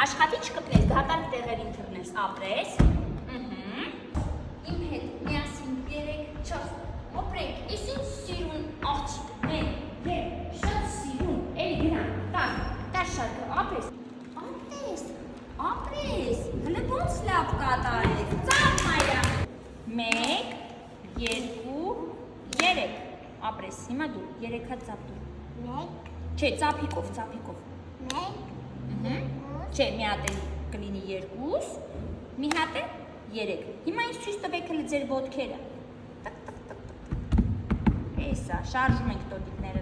Աշխատի չկպնես, դատարկ տեղերին թռնես, ապրես։ Իմ հետ միասին 3-4 ապրենք, ես ինձ սիրուն աղջիկ, շատ սիրուն, էլի գնա, տար շարքը, ապրես, հլը ոնց լավ կատարեք, ծապ մայրա։ 1, 2, 3, ապրես, հիմա դու, 3 հատ ծապ դու։ 1, չէ, ծապիկով։ 1, չէ, մի հատ էլ կլինի 2, մի հատ է 3, հիմա ինձ ցույց տվեք հլը ձեր ոտքերը։ Էսա, շարժում ենք տոտիկները